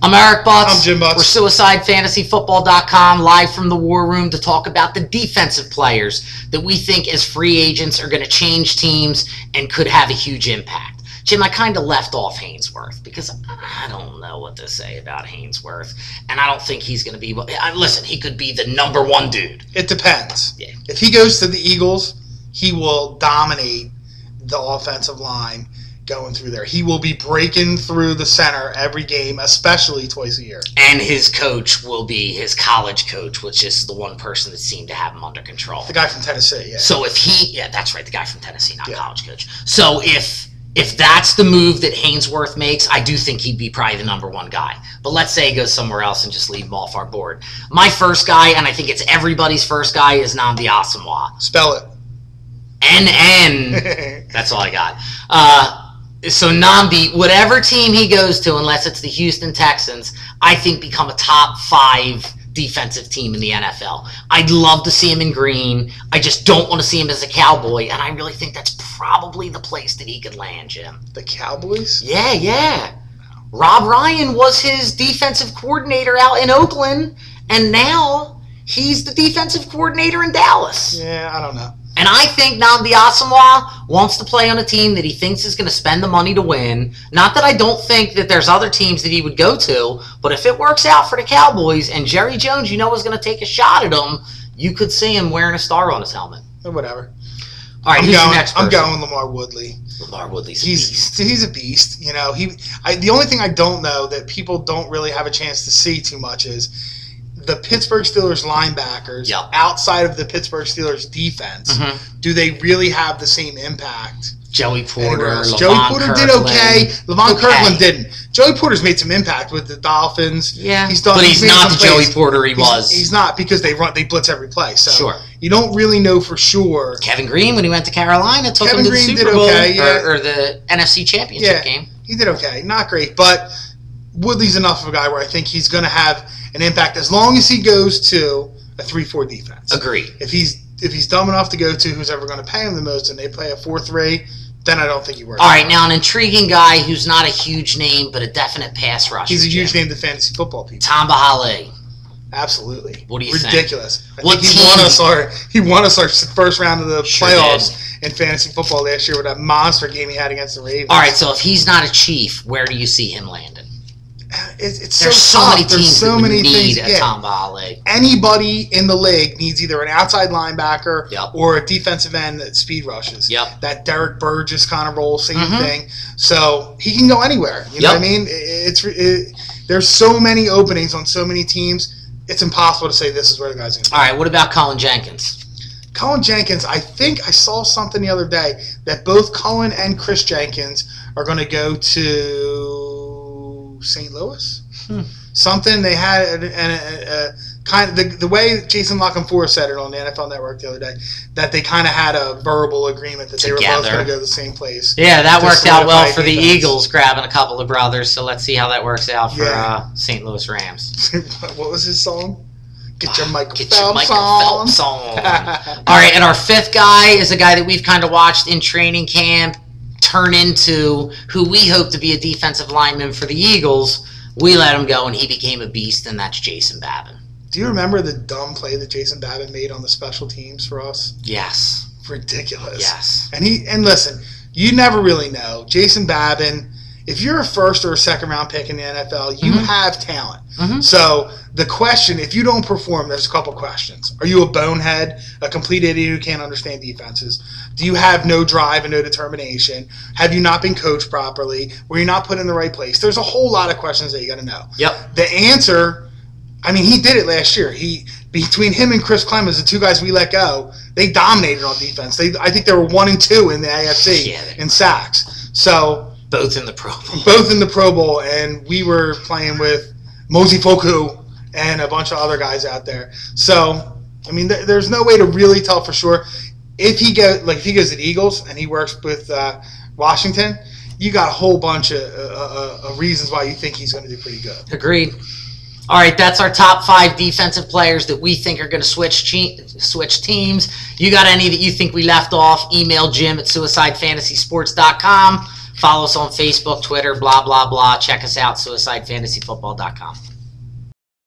I'm Eric Butts. I'm Jim Butts. We're SuicideFantasyFootball.com, live from the War Room to talk about the defensive players that we think as free agents are going to change teams and could have a huge impact. Jim, I kind of left off Hainsworth because I don't know what to say about Hainsworth, and I don't think he's going to be. Listen, he could be the #1 dude. It depends. Yeah. If he goes to the Eagles, he will dominate the offensive line going through there. He will be breaking through the center every game, especially twice a year. And his coach will be his college coach, which is the one person that seemed to have him under control. The guy from Tennessee, yeah. So if that's right, the guy from Tennessee, not college coach. So if that's the move that Hainsworth makes, I do think he'd be probably the #1 guy. But let's say he goes somewhere else and just leave him off our board. My first guy, and I think it's everybody's first guy, is Nnamdi Asomugha. Spell it. N-N. That's all I got. So Nnamdi, whatever team he goes to, unless it's the Houston Texans, I think become a top 5 defensive team in the NFL. I'd love to see him in green. I just don't want to see him as a Cowboy, and I really think that's probably the place that he could land, Jim. The Cowboys? Yeah. Rob Ryan was his defensive coordinator out in Oakland, and now he's the defensive coordinator in Dallas. Yeah, I don't know. And I think Nnamdi Asomugha wants to play on a team that he thinks is going to spend the money to win. Not that I don't think that there's other teams that he would go to, but if it works out for the Cowboys and Jerry Jones, is going to take a shot at him, you could see him wearing a star on his helmet. Or whatever. All right, who's the next person? I'm going with Lamar Woodley. Lamar Woodley's a beast. He's a beast. The only thing I don't know that people don't really have a chance to see too much is the Pittsburgh Steelers linebackers outside of the Pittsburgh Steelers defense. Do they really have the same impact? Joey Porter, Joey Porter did okay. Levon Kirkland didn't. Joey Porter's made some impact with the Dolphins. Yeah, he's not the Joey Porter he was. He's not, because they blitz every play. So sure. You don't really know for sure. Kevin Green, when he went to Carolina, took him to the Super Bowl or the NFC Championship game. He did okay. Not great, but Woodley's enough of a guy where I think he's going to have an impact as long as he goes to a 3-4 defense. Agreed. If he's dumb enough to go to who's ever going to pay him the most and they play a 4-3, then I don't think he works. All right, now an intriguing guy who's not a huge name but a definite pass rusher. He's a huge name to fantasy football people. Tamba Hale. Absolutely. What do you think? Ridiculous. I think he won us our first round of the playoffs in fantasy football last year with that monster game he had against the Ravens. All right, so if he's not a Chief, where do you see him landing? There's so many teams that would need a Tamba Hale. Anybody in the league needs either an outside linebacker or a defensive end that speed rushes. That Derek Burgess kind of role, same thing. So he can go anywhere. You know what I mean? There's so many openings on so many teams. It's impossible to say this is where the guy's going to be. All right, what about Cullen Jenkins? Cullen Jenkins, I think I saw something the other day that both Cullen and Chris Jenkins are going to go to St. Louis. Something they had kind of the way Jason Lockenfor said it on the NFL Network the other day, that they kind of had a verbal agreement that they were both going to go to the same place. Yeah, that worked out well for the Eagles grabbing a couple of brothers. So let's see how that works out for St. Louis Rams. What was his song? Get your Michael Phelps on. All right, and our 5th guy is a guy that we've kind of watched in training camp turn into who we hope to be a defensive lineman for the Eagles. We let him go, and he became a beast, and that's Jason Babin. Do you remember the dumb play that Jason Babin made on the special teams for us? Yes. Ridiculous. Yes. And listen, you never really know. Jason Babin, if you're a first or a second round pick in the NFL, you have talent. So the question, if you don't perform, there's a couple questions. Are you a bonehead, a complete idiot who can't understand defenses? Do you have no drive and no determination? Have you not been coached properly? Were you not put in the right place? There's a whole lot of questions that you got to know. The answer, I mean, he did it last year. Between him and Chris Clemens, the 2 guys we let go, they dominated on defense. I think they were 1 and 2 in the AFC in sacks. So both in the Pro Bowl. Both in the Pro Bowl, and we were playing with Mosey Foku and a bunch of other guys out there. So, I mean, there's no way to really tell for sure. If he goes to the Eagles and he works with Washington, you got a whole bunch of reasons why you think he's going to do pretty good. Agreed. All right, that's our top 5 defensive players that we think are going to switch teams. You got any that you think we left off? Email Jim at SuicideFantasySports.com. Follow us on Facebook, Twitter, blah, blah, blah. Check us out, suicidefantasyfootball.com.